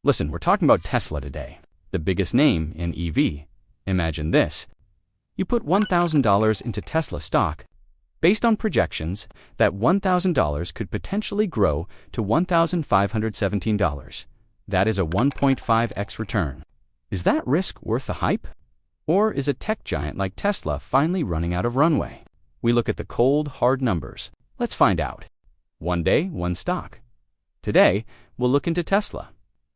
Listen, we're talking about Tesla today, the biggest name in EV. Imagine this. You put $1,000 into Tesla stock. Based on projections, that $1,000 could potentially grow to $1,517. That is a 1.5x return. Is that risk worth the hype? Or is a tech giant like Tesla finally running out of runway? We look at the cold, hard numbers. Let's find out. One day, one stock. Today, we'll look into Tesla.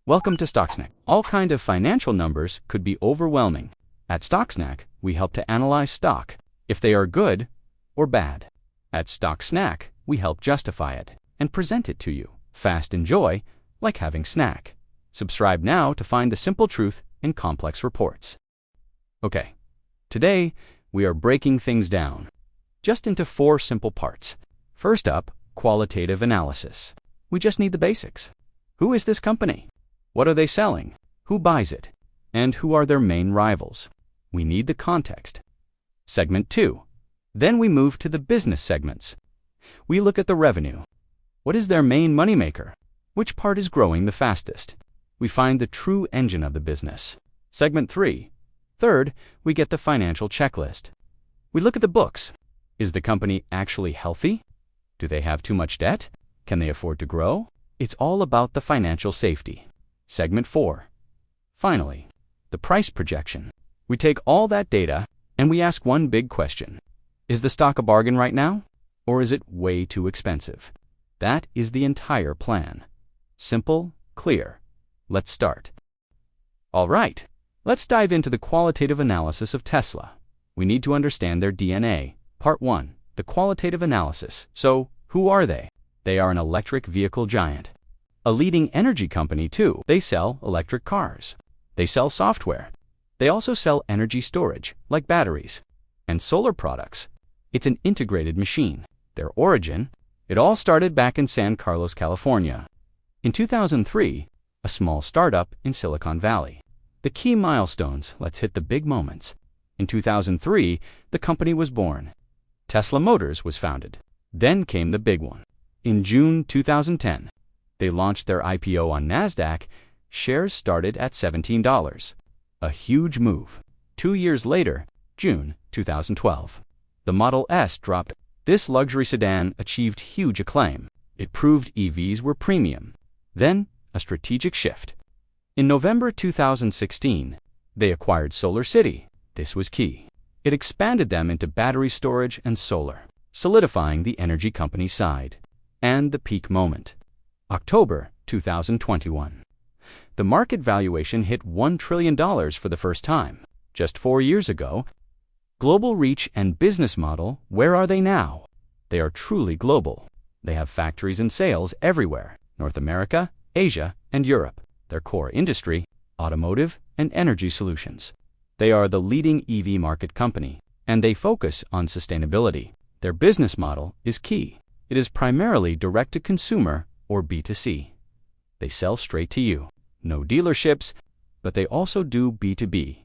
Welcome to StockSnack. All kind of financial numbers could be overwhelming. At StockSnack, we help to analyze stock, if they are good or bad. At StockSnack, we help justify it and present it to you. Fast enjoy, like having snack. Subscribe now to find the simple truth in complex reports. Okay, today we are breaking things down, just into 4 simple parts. First up, qualitative analysis. We just need the basics. Who is this company? What are they selling? Who buys it? And who are their main rivals? We need the context. Segment 2. Then we move to the business segments. We look at the revenue. What is their main moneymaker? Which part is growing the fastest? We find the true engine of the business. Segment 3. Third, we get the financial checklist. We look at the books. Is the company actually healthy? Do they have too much debt? Can they afford to grow? It's all about the financial safety. Segment 4. Finally, the price projection. We take all that data and we ask one big question. Is the stock a bargain right now? Or is it way too expensive? That is the entire plan. Simple, clear. Let's start. All right, let's dive into the qualitative analysis of Tesla. We need to understand their DNA. Part 1, the qualitative analysis. So, who are they? They are an electric vehicle giant. A leading energy company too. They sell electric cars. They sell software. They also sell energy storage, like batteries, and solar products. It's an integrated machine. Their origin, it all started back in San Carlos, California. In 2003, a small startup in Silicon Valley. The key milestones, let's hit the big moments. In 2003, the company was born. Tesla Motors was founded. Then came the big one. In June 2010, they launched their IPO on NASDAQ. Shares started at $17. A huge move. 2 years later, June 2012, the Model S dropped. This luxury sedan achieved huge acclaim. It proved EVs were premium. Then, a strategic shift. In November 2016, they acquired SolarCity. This was key. It expanded them into battery storage and solar, solidifying the energy company side. And the peak moment. October 2021. The market valuation hit $1 trillion for the first time. Just 4 years ago. Global reach and business model, where are they now? They are truly global. They have factories and sales everywhere. North America, Asia, and Europe. Their core industry, automotive and energy solutions. They are the leading EV market company, and they focus on sustainability. Their business model is key. It is primarily direct-to-consumer or B2C. They sell straight to you. No dealerships, but they also do B2B.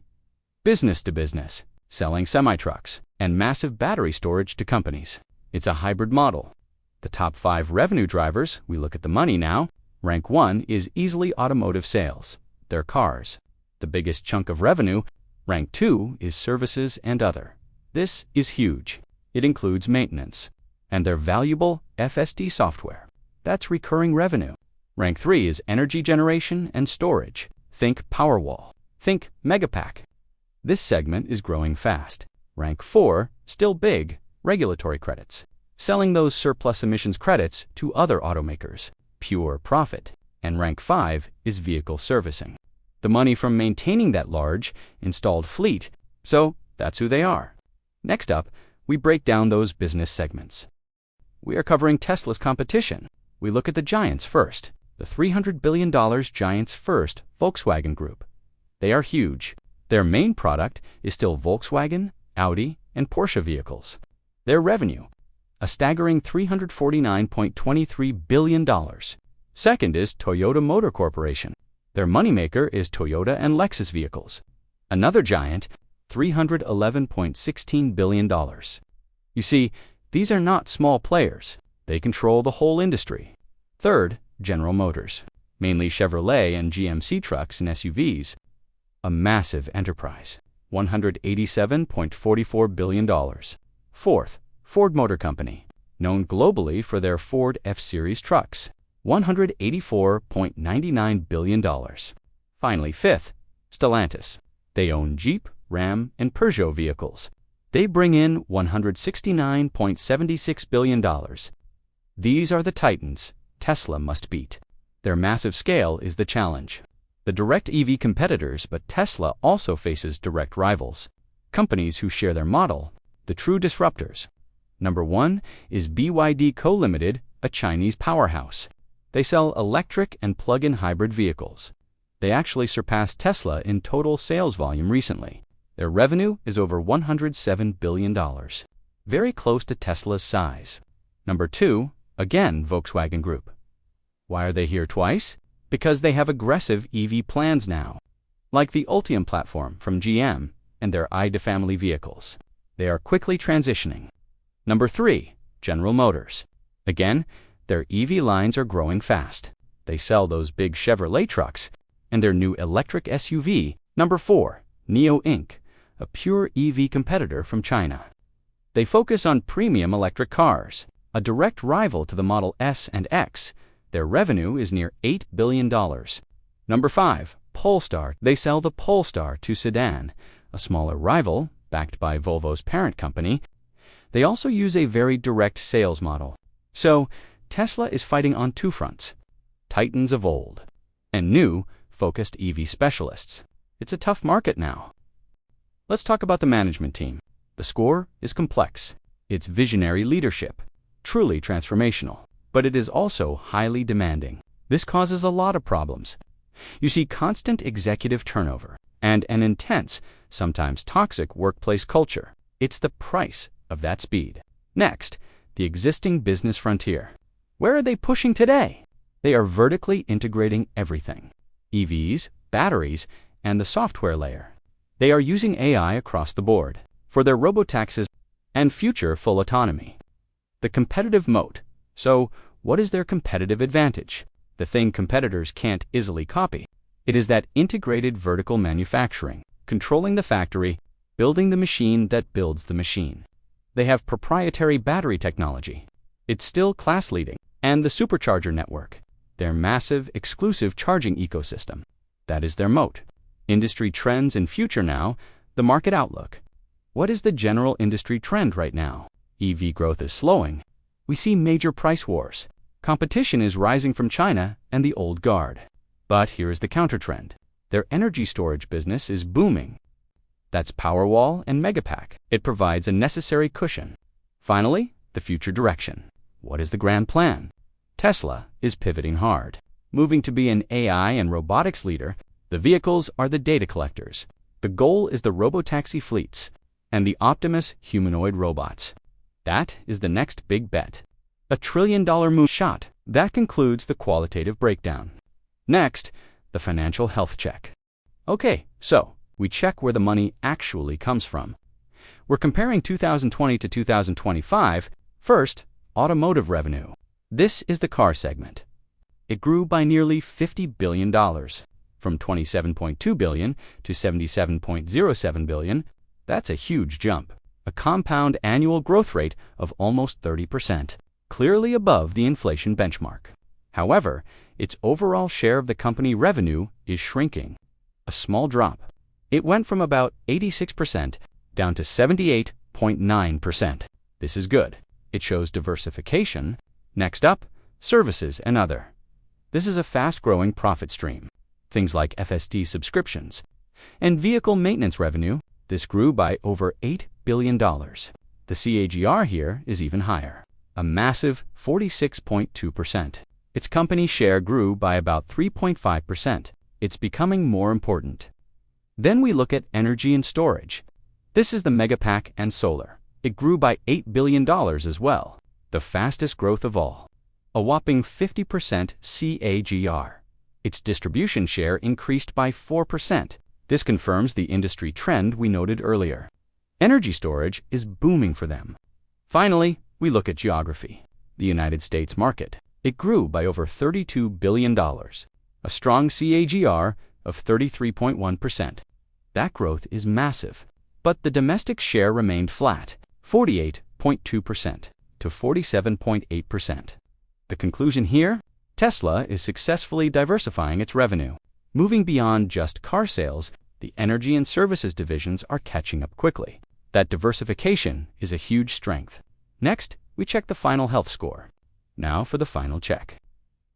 Business to business, selling semi-trucks and massive battery storage to companies. It's a hybrid model. The top 5 revenue drivers, we look at the money now. Rank 1 is easily automotive sales, their cars. The biggest chunk of revenue. Rank 2 is services and other. This is huge. It includes maintenance and their valuable FSD software. That's recurring revenue. Rank 3 is energy generation and storage. Think Powerwall. Think Megapack. This segment is growing fast. Rank 4, still big, regulatory credits. Selling those surplus emissions credits to other automakers. Pure profit. And rank 5 is vehicle servicing. The money from maintaining that large, installed fleet. So, that's who they are. Next up, we break down those business segments. We are covering Tesla's competition. We look at the giants first. The $300 billion giants first, Volkswagen Group. They are huge. Their main product is still Volkswagen, Audi, and Porsche vehicles. Their revenue, a staggering $349.23 billion. Second is Toyota Motor Corporation. Their moneymaker is Toyota and Lexus vehicles. Another giant, $311.16 billion. You see, these are not small players. They control the whole industry. Third, General Motors. mainly Chevrolet and GMC trucks and SUVs, a massive enterprise, $187.44 billion. Fourth, Ford Motor Company, known globally for their Ford F-Series trucks, $184.99 billion. Finally, fifth, Stellantis. They own Jeep, Ram, and Peugeot vehicles. They bring in $169.76 billion. These are the titans Tesla must beat. Their massive scale is the challenge. The direct EV competitors, but Tesla also faces direct rivals. Companies who share their model, the true disruptors. Number 1 is BYD Co. Limited, a Chinese powerhouse. They sell electric and plug-in hybrid vehicles. They actually surpassed Tesla in total sales volume recently. Their revenue is over $107 billion, very close to Tesla's size. Number 2, again Volkswagen Group. Why are they here twice? Because they have aggressive EV plans now, like the Ultium platform from GM and their ID family vehicles. They are quickly transitioning. Number 3, General Motors. Again, their EV lines are growing fast. They sell those big Chevrolet trucks and their new electric SUV. Number 4, NIO Inc., a pure EV competitor from China. They focus on premium electric cars, a direct rival to the Model S and X. Their revenue is near $8 billion. Number 5, Polestar. They sell the Polestar 2 sedan, a smaller rival, backed by Volvo's parent company. They also use a very direct sales model. So, Tesla is fighting on two fronts: titans of old and new, focused EV specialists. It's a tough market now. Let's talk about the management team. The score is complex. It's visionary leadership, truly transformational, but it is also highly demanding. This causes a lot of problems. You see constant executive turnover and an intense, sometimes toxic workplace culture. It's the price of that speed. Next, the existing business frontier. Where are they pushing today? They are vertically integrating everything: EVs, batteries, and the software layer. They are using AI across the board for their robotaxis and future full autonomy. The competitive moat. So, what is their competitive advantage? The thing competitors can't easily copy. It is that integrated vertical manufacturing, controlling the factory, building the machine that builds the machine. They have proprietary battery technology. It's still class-leading. And the supercharger network, their massive, exclusive charging ecosystem. That is their moat. Industry trends and future now, the market outlook. What is the general industry trend right now? EV growth is slowing. We see major price wars. Competition is rising from China and the old guard. But here is the countertrend. Their energy storage business is booming. That's Powerwall and Megapack. It provides a necessary cushion. Finally, the future direction. What is the grand plan? Tesla is pivoting hard, moving to be an AI and robotics leader. The vehicles are the data collectors. The goal is the robotaxi fleets and the Optimus humanoid robots. That is the next big bet. A $1 trillion moonshot. That concludes the qualitative breakdown. Next, the financial health check. Okay, so we check where the money actually comes from. We're comparing 2020 to 2025. First, automotive revenue. This is the car segment. It grew by nearly $50 billion, from $27.2 billion to $77.07 billion. That's a huge jump. A compound annual growth rate of almost 30%, clearly above the inflation benchmark. However, its overall share of the company revenue is shrinking. A small drop. It went from about 86% down to 78.9%. This is good. It shows diversification. Next up, services and other. This is a fast-growing profit stream. Things like FSD subscriptions and vehicle maintenance revenue. This grew by over $8 billion. The CAGR here is even higher, a massive 46.2%. Its company share grew by about 3.5%. It's becoming more important. Then we look at energy and storage. This is the Megapack and solar. It grew by $8 billion as well, the fastest growth of all. A whopping 50% CAGR. Its distribution share increased by 4%. This confirms the industry trend we noted earlier. Energy storage is booming for them. Finally, we look at geography. The United States market. It grew by over $32 billion. a strong CAGR of 33.1%. That growth is massive. But the domestic share remained flat, 48.2% to 47.8%. The conclusion here? Tesla is successfully diversifying its revenue. Moving beyond just car sales, the energy and services divisions are catching up quickly. That diversification is a huge strength. Next, we check the final health score. Now for the final check.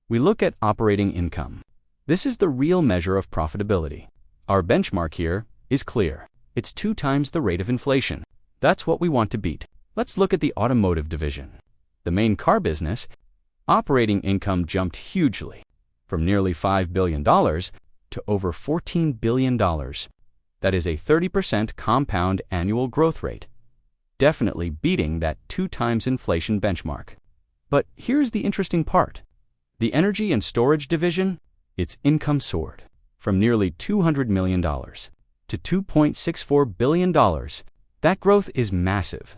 We look at operating income. This is the real measure of profitability. Our benchmark here is clear. It's 2 times the rate of inflation. That's what we want to beat. Let's look at the automotive division. The main car business, operating income jumped hugely, from nearly $5 billion to over $14 billion. That is a 30% compound annual growth rate, definitely beating that 2 times inflation benchmark. But here's the interesting part. The energy and storage division, its income soared from nearly $200 million to $2.64 billion. That growth is massive,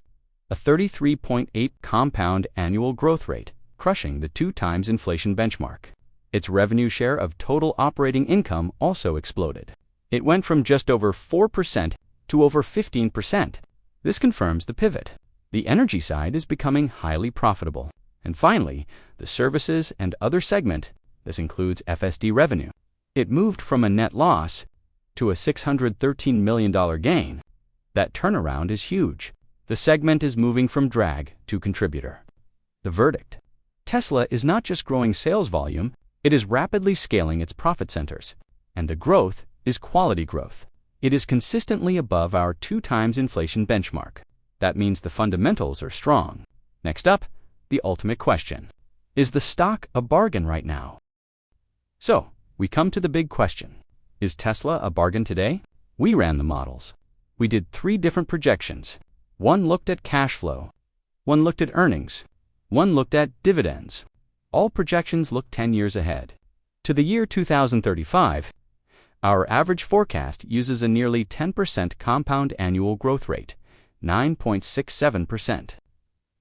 a 33.8% compound annual growth rate, crushing the 2 times inflation benchmark. Its revenue share of total operating income also exploded. It went from just over 4% to over 15%. This confirms the pivot. The energy side is becoming highly profitable. And finally, the services and other segment, this includes FSD revenue. It moved from a net loss to a $613 million gain. That turnaround is huge. The segment is moving from drag to contributor. The verdict: Tesla is not just growing sales volume, it is rapidly scaling its profit centers. And the growth is quality growth. It is consistently above our 2 times inflation benchmark. That means the fundamentals are strong. Next up, the ultimate question. Is the stock a bargain right now? So, we come to the big question. Is Tesla a bargain today? We ran the models. We did 3 different projections. One looked at cash flow. One looked at earnings. One looked at dividends. All projections look 10 years ahead. To the year 2035, our average forecast uses a nearly 10% compound annual growth rate, 9.67%.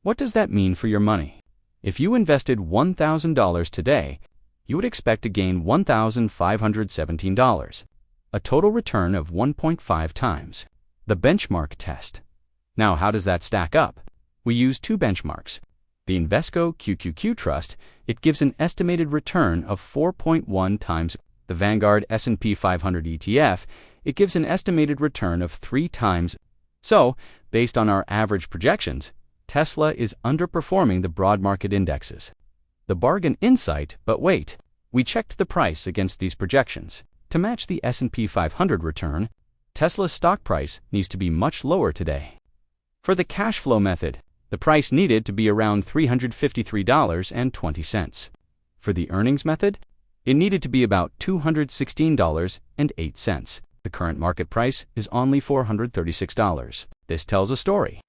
What does that mean for your money? If you invested $1,000 today, you would expect to gain $1,517, a total return of 1.5 times. The benchmark test. Now, how does that stack up? We use 2 benchmarks. The Invesco QQQ Trust, it gives an estimated return of 4.1 times. The Vanguard S&P 500 ETF, it gives an estimated return of 3 times. So, based on our average projections, Tesla is underperforming the broad market indexes. The bargain insight, but wait, we checked the price against these projections. To match the S&P 500 return, Tesla's stock price needs to be much lower today. For the cash flow method, the price needed to be around $353.20. For the earnings method, it needed to be about $216.08. The current market price is only $436. This tells a story.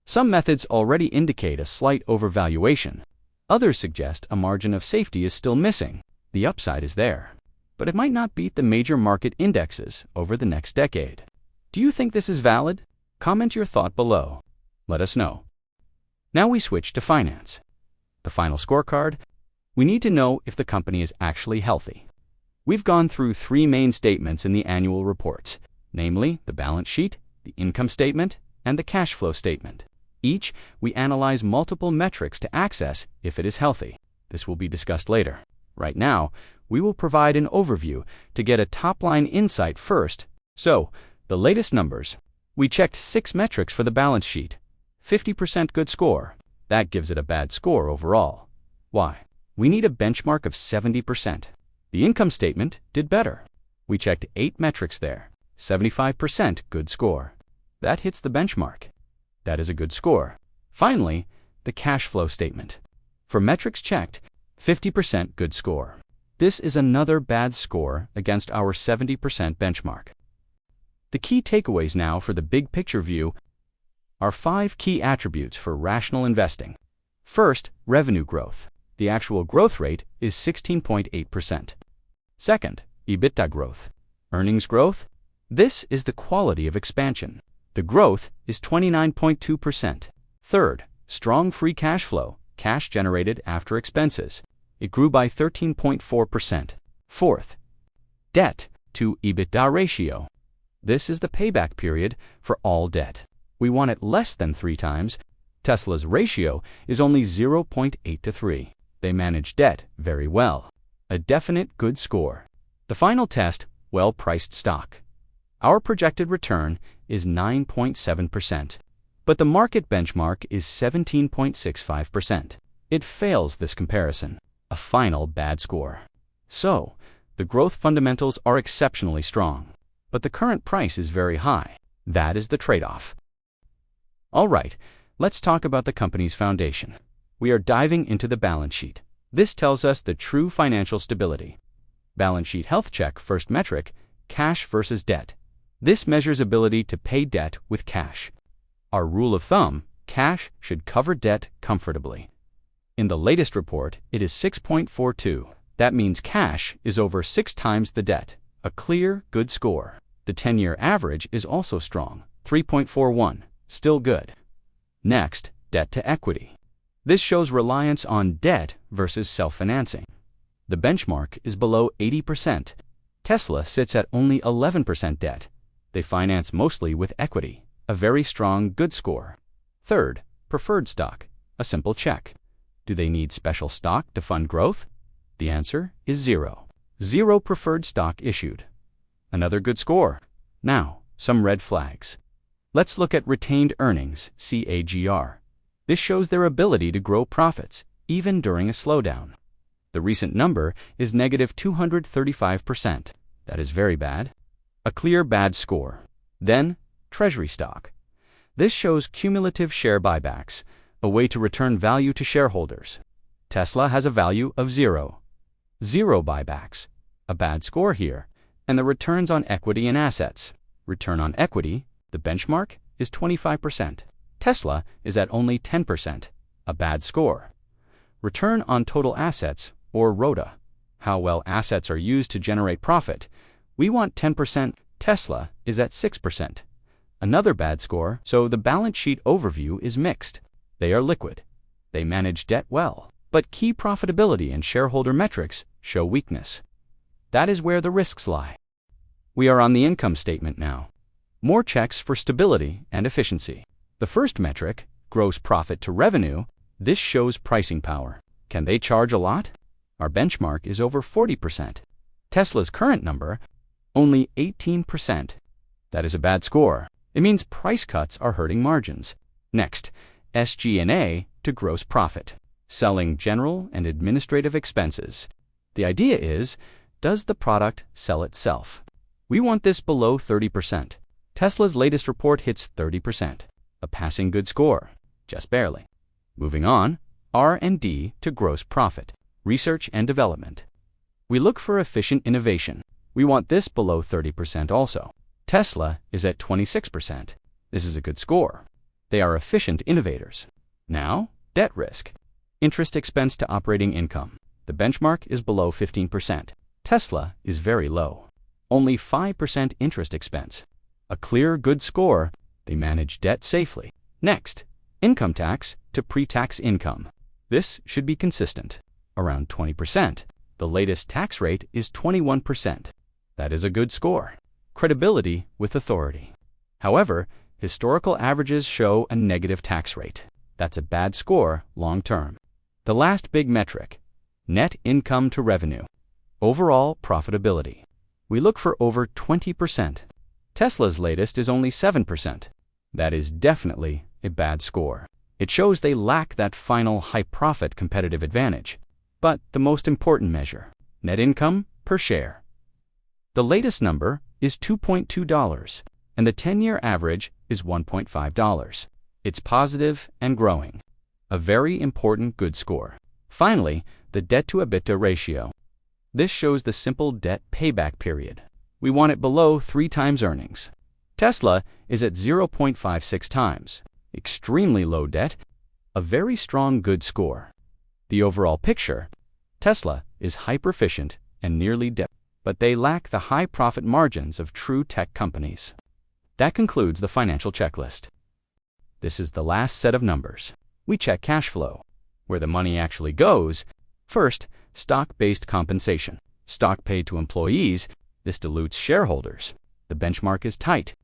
Some methods already indicate a slight overvaluation. Others suggest a margin of safety is still missing. The upside is there, but it might not beat the major market indexes over the next decade. Do you think this is valid? Comment your thought below. Let us know. Now we switch to finance. The final scorecard. We need to know if the company is actually healthy. We've gone through 3 main statements in the annual reports, namely the balance sheet, the income statement, and the cash flow statement. Each, we analyze multiple metrics to access if it is healthy. This will be discussed later. Right now, we will provide an overview to get a top-line insight first. So, the latest numbers. We checked 6 metrics for the balance sheet. 50% good score. That gives it a bad score overall. Why? We need a benchmark of 70%. The income statement did better. We checked 8 metrics there. 75% good score. That hits the benchmark. That is a good score. Finally, the cash flow statement. For metrics checked, 50% good score. This is another bad score against our 70% benchmark. The key takeaways now for the big picture view are 5 key attributes for rational investing. First, revenue growth. The actual growth rate is 16.8%. Second, EBITDA growth. Earnings growth. This is the quality of expansion. The growth is 29.2%. Third, strong free cash flow, cash generated after expenses. It grew by 13.4%. Fourth, debt to EBITDA ratio. This is the payback period for all debt. We want it less than 3 times. Tesla's ratio is only 0.8 to 3. They manage debt very well. A definite good score. The final test, well-priced stock. Our projected return is 9.7%, but the market benchmark is 17.65%. It fails this comparison. A final bad score. So, the growth fundamentals are exceptionally strong, but the current price is very high. That is the trade-off. All right, let's talk about the company's foundation. We are diving into the balance sheet. This tells us the true financial stability. Balance sheet health check, first metric, cash versus debt. This measures ability to pay debt with cash. Our rule of thumb, cash should cover debt comfortably. In the latest report, it is 6.42. That means cash is over 6 times the debt. A clear, good score. The 10-year average is also strong, 3.41, still good. Next, debt to equity. This shows reliance on debt versus self-financing. The benchmark is below 80%. Tesla sits at only 11% debt. They finance mostly with equity, a very strong good score. Third, preferred stock, a simple check. Do they need special stock to fund growth? The answer is 0. 0 preferred stock issued. Another good score. Now, some red flags. Let's look at retained earnings, CAGR. This shows their ability to grow profits, even during a slowdown. The recent number is negative 235%. That is very bad. A clear bad score. Then, treasury stock. This shows cumulative share buybacks, a way to return value to shareholders. Tesla has a value of 0. 0 buybacks. A bad score here. And the returns on equity and assets. Return on equity, the benchmark, is 25%. Tesla is at only 10%. A bad score. Return on total assets, or ROTA. How well assets are used to generate profit. We want 10%. Tesla is at 6%. Another bad score, so the balance sheet overview is mixed. They are liquid. They manage debt well, but key profitability and shareholder metrics show weakness. That is where the risks lie. We are on the income statement now. More checks for stability and efficiency. The first metric, gross profit to revenue, this shows pricing power. Can they charge a lot? Our benchmark is over 40%. Tesla's current number, only 18%. That is a bad score. It means price cuts are hurting margins. Next, SG&A to gross profit. Selling general and administrative expenses. The idea is, does the product sell itself? We want this below 30%. Tesla's latest report hits 30%. A passing good score, just barely. Moving on, R&D to gross profit. Research and development. We look for efficient innovation. We want this below 30% also. Tesla is at 26%. This is a good score. They are efficient innovators. Now, debt risk. Interest expense to operating income. The benchmark is below 15%. Tesla is very low. Only 5% interest expense. A clear good score. They manage debt safely. Next, income tax to pre-tax income. This should be consistent, around 20%. The latest tax rate is 21%. That is a good score. Credibility with authority. However, historical averages show a negative tax rate. That's a bad score long term. The last big metric, net income to revenue. Overall profitability. We look for over 20%. Tesla's latest is only 7%. That is definitely a bad score. It shows they lack that final high-profit competitive advantage. But the most important measure, net income per share. The latest number is $2.2, and the 10-year average is $1.5. It's positive and growing. A very important good score. Finally, the debt to EBITDA ratio. This shows the simple debt payback period. We want it below 3 times earnings. Tesla is at 0.56 times. Extremely low debt. A very strong good score. The overall picture, Tesla is hyper-efficient and nearly debt, but they lack the high profit margins of true tech companies. That concludes the financial checklist. This is the last set of numbers. We check cash flow, where the money actually goes. First, stock-based compensation. Stock paid to employees, this dilutes shareholders. The benchmark is tight.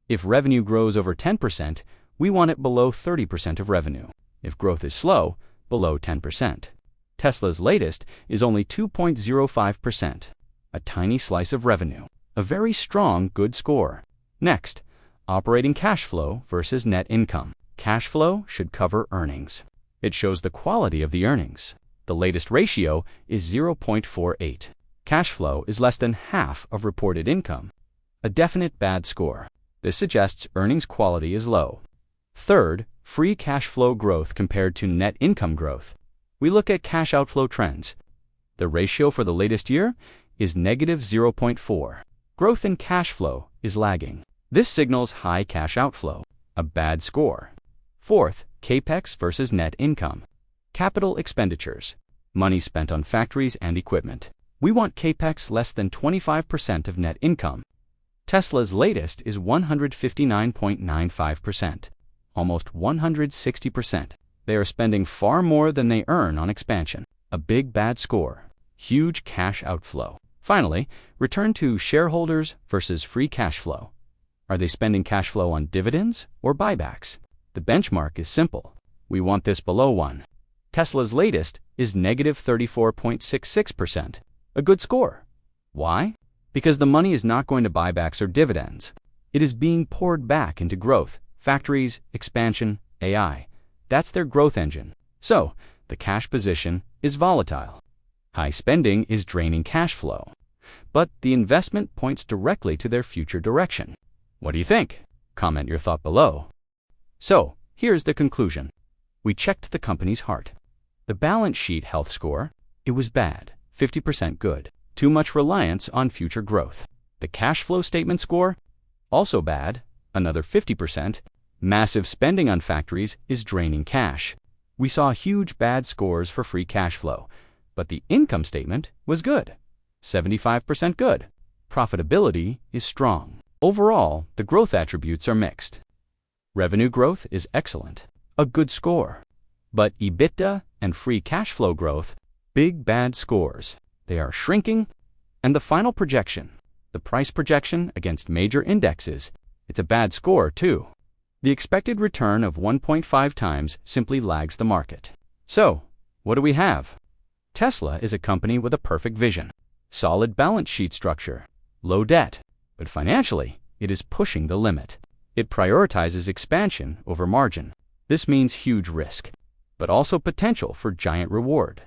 If revenue grows over 10%, we want it below 30% of revenue. If growth is slow, below 10%. Tesla's latest is only 2.05%, a tiny slice of revenue, a very strong good score. Next, operating cash flow versus net income. Cash flow should cover earnings. It shows the quality of the earnings. The latest ratio is 0.48. Cash flow is less than half of reported income, a definite bad score. This suggests earnings quality is low. Third, free cash flow growth compared to net income growth. We look at cash outflow trends. The ratio for the latest year is negative 0.4. Growth in cash flow is lagging. This signals high cash outflow, a bad score. Fourth, CAPEX versus net income. Capital expenditures, money spent on factories and equipment. We want CAPEX less than 25% of net income. Tesla's latest is 159.95%, almost 160%. They are spending far more than they earn on expansion. A big bad score. Huge cash outflow. Finally, return to shareholders versus free cash flow. Are they spending cash flow on dividends or buybacks? The benchmark is simple. We want this below 1. Tesla's latest is negative 34.66%, a good score. Why? Because the money is not going to buybacks or dividends. It is being poured back into growth, factories, expansion, AI. That's their growth engine. So, the cash position is volatile. High spending is draining cash flow. But the investment points directly to their future direction. What do you think? Comment your thought below. So, here's the conclusion. We checked the company's heart. The balance sheet health score, it was bad, 50% good. Too much reliance on future growth. The cash flow statement score, also bad, another 50%. Massive spending on factories is draining cash. We saw huge bad scores for free cash flow, but the income statement was good, 75% good. Profitability is strong. Overall, the growth attributes are mixed. Revenue growth is excellent, a good score. But EBITDA and free cash flow growth, big bad scores. They are shrinking. And the final projection, the price projection against major indexes, it's a bad score too. The expected return of 1.5 times simply lags the market. So, what do we have? Tesla is a company with a perfect vision, solid balance sheet structure, low debt, but financially, it is pushing the limit. It prioritizes expansion over margin. This means huge risk, but also potential for giant reward.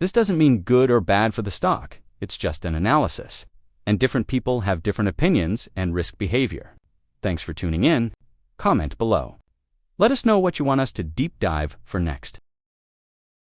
This doesn't mean good or bad for the stock. It's just an analysis. And different people have different opinions and risk behavior. Thanks for tuning in. Comment below. Let us know what you want us to deep dive for next.